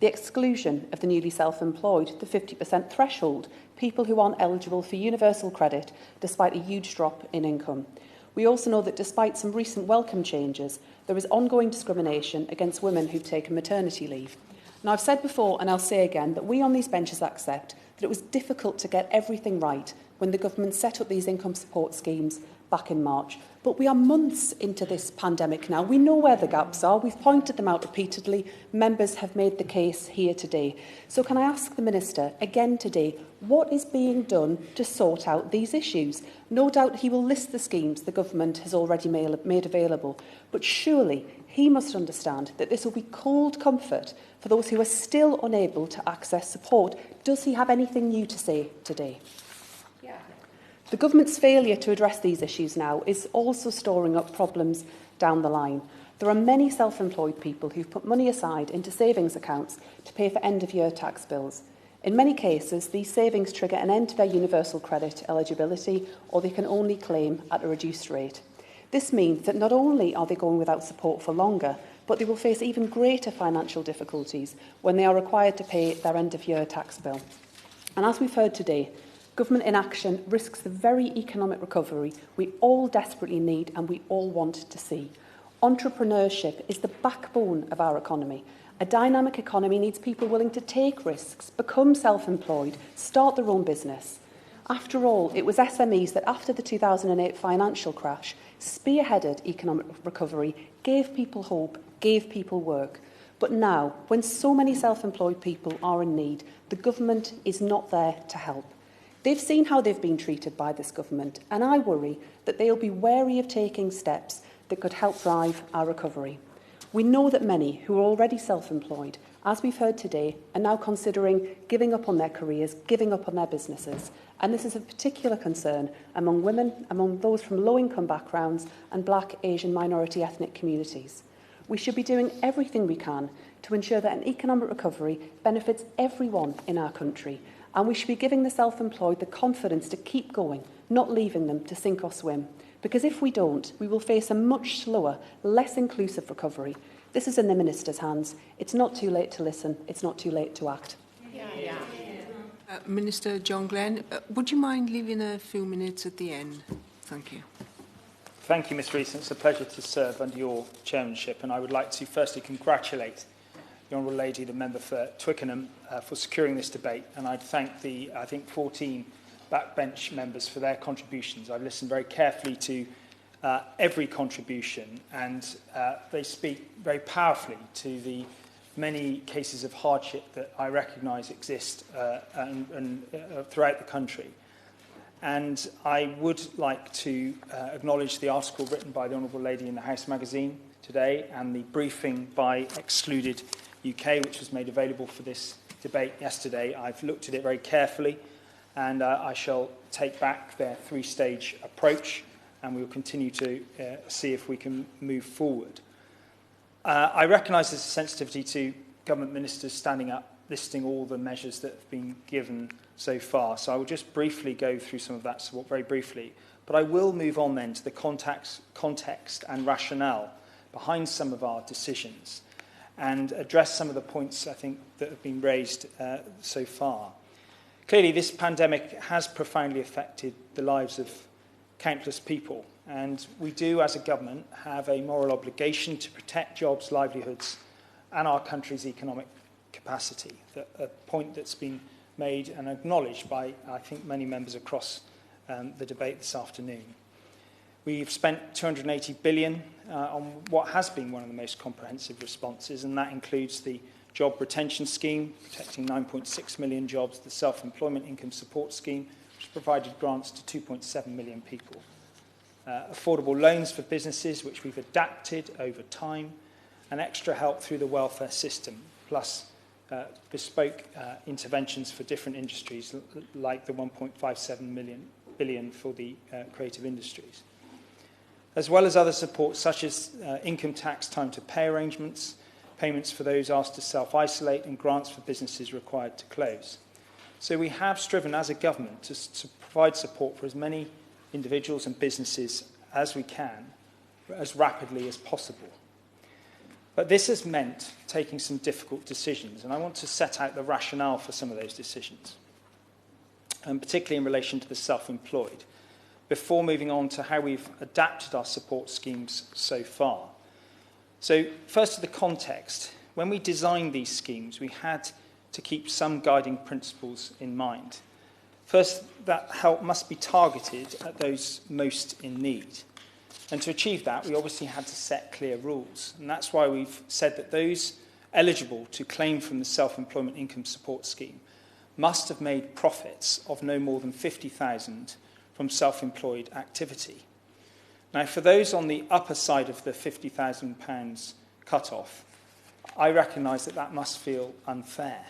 The exclusion of the newly self-employed, the 50% threshold, people who aren't eligible for universal credit despite a huge drop in income. We also know that despite some recent welcome changes, there is ongoing discrimination against women who've taken maternity leave. Now, I've said before, and I'll say again, that we on these benches accept that it was difficult to get everything right when the government set up these income support schemes back in March. But we are months into this pandemic now. We know where the gaps are. We've pointed them out repeatedly. Members have made the case here today. So can I ask the Minister again today, what is being done to sort out these issues? No doubt he will list the schemes the government has already made available, but surely he must understand that this will be cold comfort for those who are still unable to access support. Does he have anything new to say today? The government's failure to address these issues now is also storing up problems down the line. There are many self-employed people who've put money aside into savings accounts to pay for end-of-year tax bills. In many cases, these savings trigger an end to their universal credit eligibility, or they can only claim at a reduced rate. This means that not only are they going without support for longer, but they will face even greater financial difficulties when they are required to pay their end-of-year tax bill. And as we've heard today, government inaction risks the very economic recovery we all desperately need and we all want to see. Entrepreneurship is the backbone of our economy. A dynamic economy needs people willing to take risks, become self-employed, start their own business. After all, it was SMEs that after the 2008 financial crash spearheaded economic recovery, gave people hope, gave people work. But now, when so many self-employed people are in need, the government is not there to help. They've seen how they've been treated by this government, and I worry that they'll be wary of taking steps that could help drive our recovery. We know that many who are already self-employed, as we've heard today, are now considering giving up on their careers, giving up on their businesses. And this is a particular concern among women, among those from low-income backgrounds and Black, Asian, minority ethnic communities. We should be doing everything we can to ensure that an economic recovery benefits everyone in our country. And we should be giving the self-employed the confidence to keep going, not leaving them to sink or swim. Because if we don't, we will face a much slower, less inclusive recovery. This is in the Minister's hands. It's not too late to listen. It's not too late to act. Minister John Glenn, would you mind leaving a few minutes at the end? Thank you. Thank you, Ms Rees. It's a pleasure to serve under your chairmanship, and I would like to firstly congratulate the Honourable Lady, the member for Twickenham, for securing this debate, and I'd thank the, 14 backbench members for their contributions. I've listened very carefully to every contribution, and they speak very powerfully to the many cases of hardship that I recognise exist throughout the country. And I would like to acknowledge the article written by the Honourable Lady in the House magazine today and the briefing by Excluded UK, which was made available for this debate yesterday. I've looked at it very carefully, and I shall take back their three-stage approach, and we will continue to see if we can move forward. I recognise there's a sensitivity to government ministers standing up, listing all the measures that have been given so far. So I will just briefly go through some of that support, very briefly. But I will move on then to the context and rationale behind some of our decisions and address some of the points, I think, that have been raised so far. Clearly, this pandemic has profoundly affected the lives of countless people. And we do, as a government, have a moral obligation to protect jobs, livelihoods, and our country's economic capacity. A point that's been made and acknowledged by, I think, many members across the debate this afternoon. We've spent £280 billion on what has been one of the most comprehensive responses, and that includes the Job Retention Scheme, protecting 9.6 million jobs, the Self-Employment Income Support Scheme, which provided grants to 2.7 million people. Affordable loans for businesses, which we've adapted over time, and extra help through the welfare system, plus bespoke interventions for different industries, like the 1.57 billion for the creative industries. As well as other support, such as income tax time to pay arrangements, payments for those asked to self-isolate, and grants for businesses required to close. So we have striven as a government to provide support for as many individuals and businesses as we can, as rapidly as possible. But this has meant taking some difficult decisions, and I want to set out the rationale for some of those decisions, and particularly in relation to the self-employed, before moving on to how we've adapted our support schemes so far. So first, to the context. When we designed these schemes, we had to keep some guiding principles in mind. First, that help must be targeted at those most in need. And to achieve that, we obviously had to set clear rules. And that's why we've said that those eligible to claim from the Self-Employment Income Support Scheme must have made profits of no more than £50,000 from self-employed activity. Now, for those on the upper side of the £50,000 cut-off, I recognise that that must feel unfair.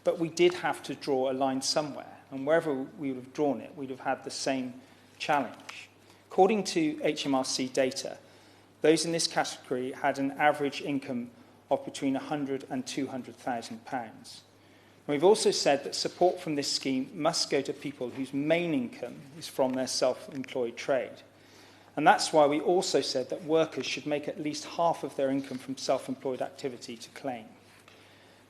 But we did have to draw a line somewhere, and wherever we would have drawn it, we'd have had the same challenge. According to HMRC data, those in this category had an average income of between £100,000 and £200,000. We've also said that support from this scheme must go to people whose main income is from their self-employed trade. And that's why we also said that workers should make at least half of their income from self-employed activity to claim.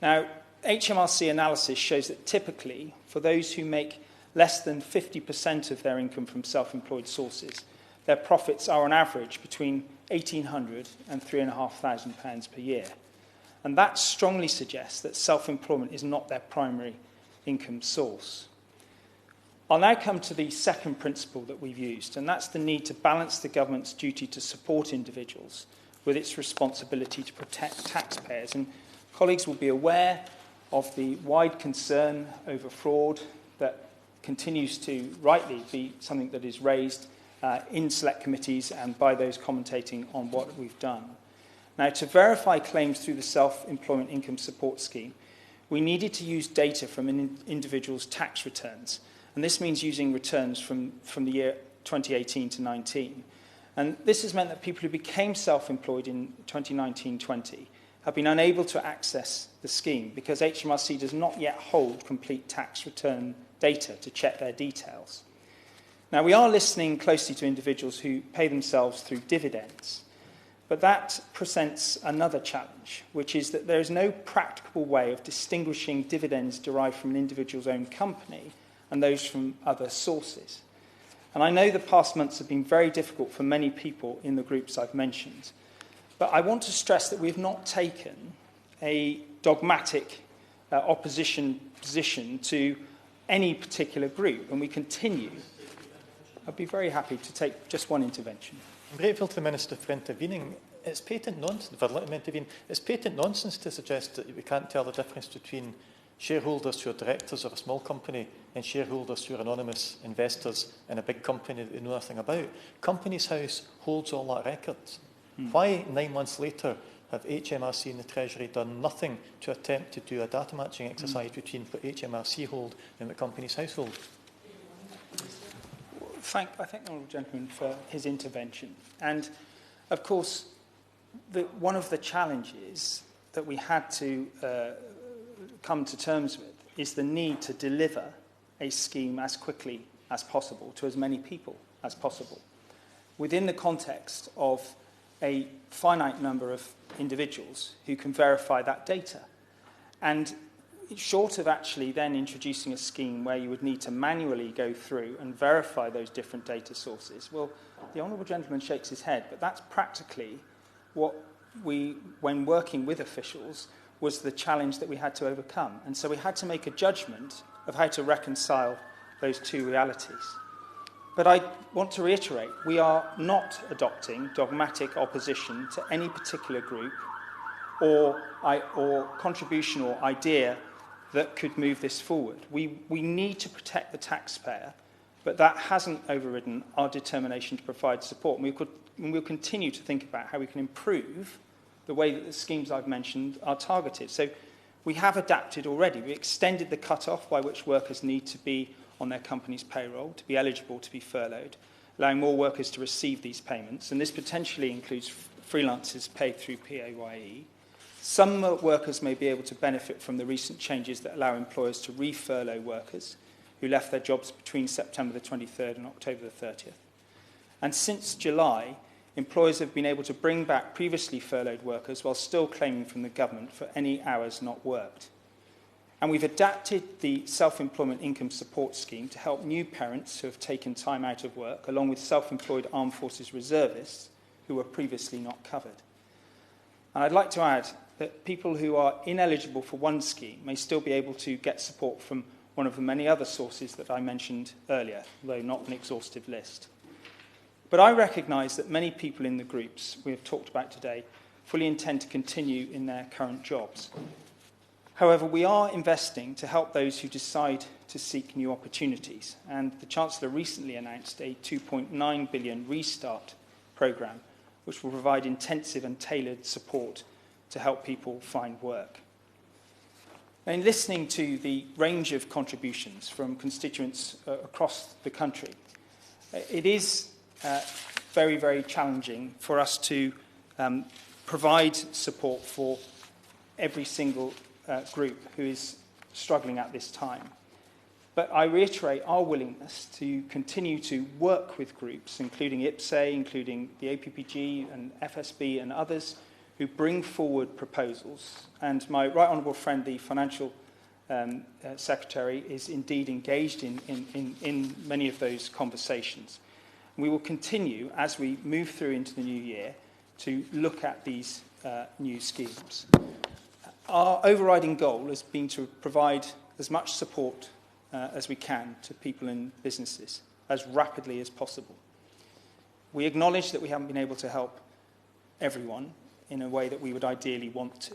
Now, HMRC analysis shows that typically, for those who make less than 50% of their income from self-employed sources, their profits are on average between £1,800 and £3,500 per year. And that strongly suggests that self-employment is not their primary income source. I'll now come to the second principle that we've used, and that's the need to balance the government's duty to support individuals with its responsibility to protect taxpayers. And colleagues will be aware of the wide concern over fraud that continues to rightly be something that is raised in select committees and by those commentating on what we've done. Now, to verify claims through the Self-Employment Income Support Scheme, we needed to use data from an individual's tax returns. And this means using returns from the year 2018 to 19. And this has meant that people who became self-employed in 2019-20 have been unable to access the scheme because HMRC does not yet hold complete tax return data to check their details. Now, we are listening closely to individuals who pay themselves through dividends, but that presents another challenge, which is that there is no practicable way of distinguishing dividends derived from an individual's own company and those from other sources. And I know the past months have been very difficult for many people in the groups I've mentioned, but I want to stress that we have not taken a dogmatic opposition position to any particular group, and we continue. I'd be very happy to take just one intervention. I'm grateful to the Minister for intervening. It's patent nonsense, It's patent nonsense to suggest that we can't tell the difference between shareholders who are directors of a small company and shareholders who are anonymous investors in a big company that they know nothing about. Companies House holds all that records. Why, 9 months later, have HMRC and the Treasury done nothing to attempt to do a data matching exercise between what HMRC hold and what Companies House hold? I thank the honourable gentleman for his intervention. And, of course, one of the challenges that we had to come to terms with is the need to deliver a scheme as quickly as possible to as many people as possible within the context of a finite number of individuals who can verify that data. And short of actually then introducing a scheme where you would need to manually go through and verify those different data sources, well, the honourable gentleman shakes his head, but that's practically what we, when working with officials, was the challenge that we had to overcome. And so we had to make a judgment of how to reconcile those two realities. But I want to reiterate, we are not adopting dogmatic opposition to any particular group or contribution or idea that could move this forward. We need to protect the taxpayer, but that hasn't overridden our determination to provide support. And we'll continue to think about how we can improve the way that the schemes I've mentioned are targeted. So we have adapted already. We extended the cut-off by which workers need to be on their company's payroll to be eligible to be furloughed, allowing more workers to receive these payments. And this potentially includes freelancers paid through PAYE. Some workers may be able to benefit from the recent changes that allow employers to re-furlough workers who left their jobs between September the 23rd and October the 30th. And since July, employers have been able to bring back previously furloughed workers while still claiming from the government for any hours not worked. And we've adapted the self-employment income support scheme to help new parents who have taken time out of work, along with self-employed armed forces reservists who were previously not covered. And I'd like to add that people who are ineligible for one scheme may still be able to get support from one of the many other sources that I mentioned earlier, though not an exhaustive list. But I recognise that many people in the groups we have talked about today fully intend to continue in their current jobs. However, we are investing to help those who decide to seek new opportunities, and the Chancellor recently announced a £2.9 billion restart programme, which will provide intensive and tailored support to help people find work. In listening to the range of contributions from constituents across the country, it is very, very challenging for us to provide support for every single group who is struggling at this time. But I reiterate our willingness to continue to work with groups, including IPSE, including the APPG and FSB and others, who bring forward proposals. And my right honourable friend, the Financial Secretary, is indeed engaged in many of those conversations. We will continue, as we move through into the new year, to look at these new schemes. Our overriding goal has been to provide as much support as we can to people and businesses as rapidly as possible. We acknowledge that we haven't been able to help everyone in a way that we would ideally want to.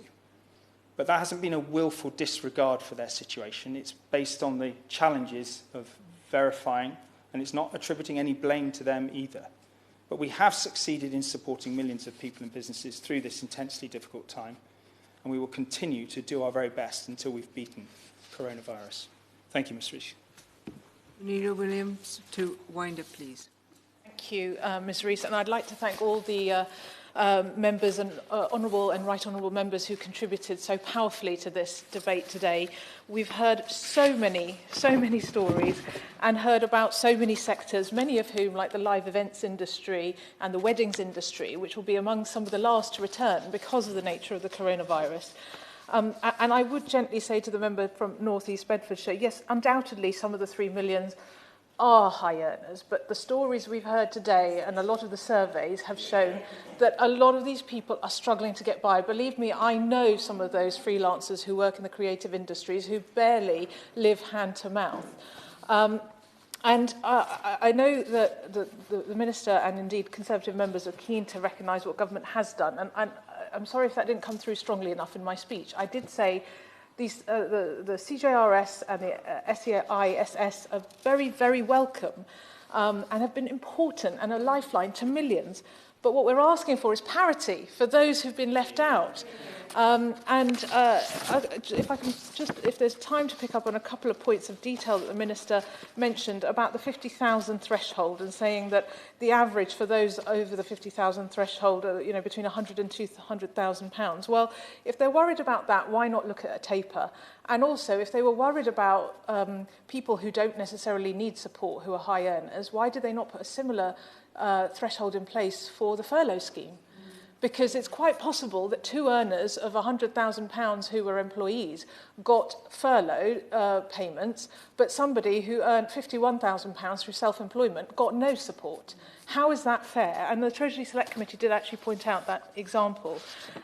But that hasn't been a willful disregard for their situation. It's based on the challenges of verifying, and it's not attributing any blame to them either. But we have succeeded in supporting millions of people and businesses through this intensely difficult time, and we will continue to do our very best until we've beaten coronavirus. Thank you, Ms. Rees. Nina Williams, to wind up, please. Thank Thank you, Ms Rees, and I'd like to thank all the members and honourable and right honourable members who contributed so powerfully to this debate today. We've heard so many stories and heard about so many sectors, many of whom, like the live events industry and the weddings industry, which will be among some of the last to return because of the nature of the coronavirus. And I would gently say to the member from North East Bedfordshire, yes, undoubtedly some of the 3 million are high earners, but the stories we've heard today and a lot of the surveys have shown that a lot of these people are struggling to get by. Believe me, I know some of those freelancers who work in the creative industries who barely live hand to mouth. And I know that the Minister and indeed Conservative members are keen to recognise what government has done, and I'm sorry if that didn't come through strongly enough in my speech. I did say the CJRS and the SEISS are very, very welcome and have been important and a lifeline to millions. But what we're asking for is parity for those who've been left out. If there's time to pick up on a couple of points of detail that the Minister mentioned about the 50,000 threshold and saying that the average for those over the 50,000 threshold are, between £100,000 and £200,000. Well, if they're worried about that, why not look at a taper? And also, if they were worried about people who don't necessarily need support, who are high earners, why did they not put a similar threshold in place for the furlough scheme? Because it's quite possible that 2 earners of £100,000 who were employees got furlough payments, but somebody who earned £51,000 through self-employment got no support. How is that fair? And the Treasury Select Committee did actually point out that example.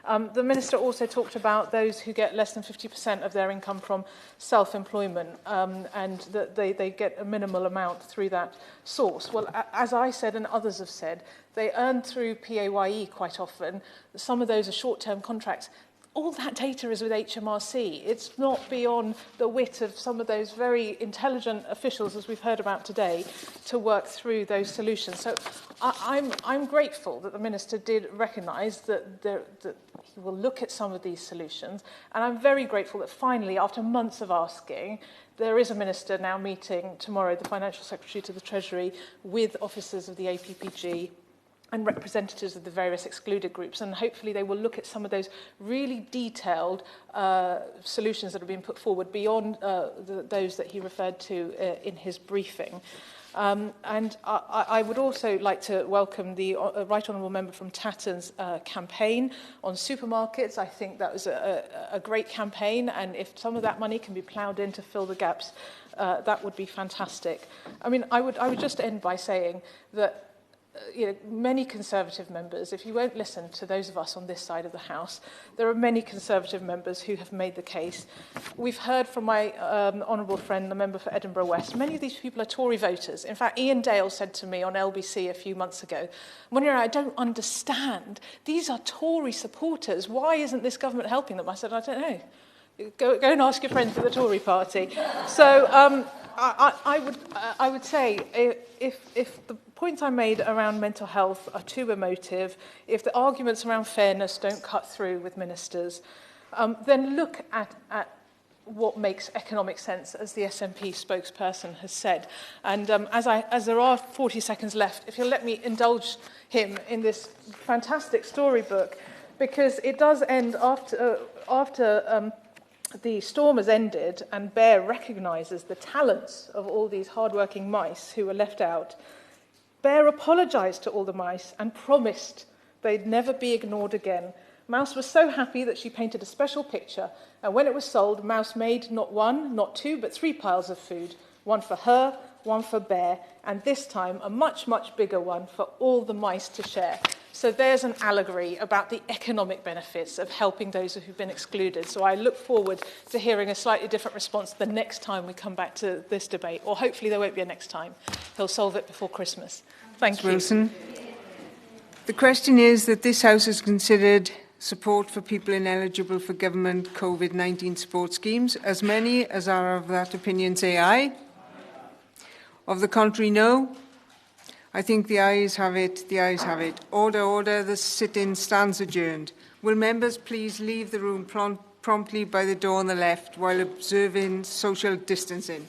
The Minister also talked about those who get less than 50% of their income from self-employment and that they get a minimal amount through that source. Well, as I said and others have said, they earn through PAYE quite often. Some of those are short-term contracts. All that data is with HMRC. It's not beyond the wit of some of those very intelligent officials, as we've heard about today, to work through those solutions. So I'm grateful that the Minister did recognise that he will look at some of these solutions. And I'm very grateful that finally, after months of asking, there is a Minister now meeting tomorrow, the Financial Secretary to the Treasury, with officers of the APPG and representatives of the various excluded groups, and hopefully they will look at some of those really detailed solutions that have been put forward beyond those that he referred to in his briefing. And I would also like to welcome the Right Honourable Member from Tatton's campaign on supermarkets. I think that was a great campaign, and if some of that money can be ploughed in to fill the gaps, that would be fantastic. I mean, I would just end by saying that many Conservative members, if you won't listen to those of us on this side of the House, there are many Conservative members who have made the case. We've heard from my honourable friend, the member for Edinburgh West, many of these people are Tory voters. In fact, Ian Dale said to me on LBC a few months ago, Munira, I don't understand. These are Tory supporters. Why isn't this government helping them? I said, I don't know. Go and ask your friends at the Tory party. So I would say if the points I made around mental health are too emotive, if the arguments around fairness don't cut through with ministers, then look at what makes economic sense, as the SNP spokesperson has said. And as there are 40 seconds left, if you'll let me indulge him in this fantastic storybook, because it does end after the storm has ended and Bear recognises the talents of all these hard-working mice who were left out. Bear apologised to all the mice and promised they'd never be ignored again. Mouse was so happy that she painted a special picture, and when it was sold, Mouse made not 1, not 2, but 3 piles of food. 1 for her, 1 for Bear, and this time a much, much bigger one for all the mice to share. So there's an allegory about the economic benefits of helping those who've been excluded. So I look forward to hearing a slightly different response the next time we come back to this debate, or hopefully there won't be a next time. He'll solve it before Christmas. Thank you. Wilson. The question is that this House has considered support for people ineligible for government COVID-19 support schemes. As many as are of that opinion say aye. Of the contrary, no. I think the ayes have it. The ayes have it. Order, order. The sit-in stands adjourned. Will members please leave the room promptly by the door on the left while observing social distancing?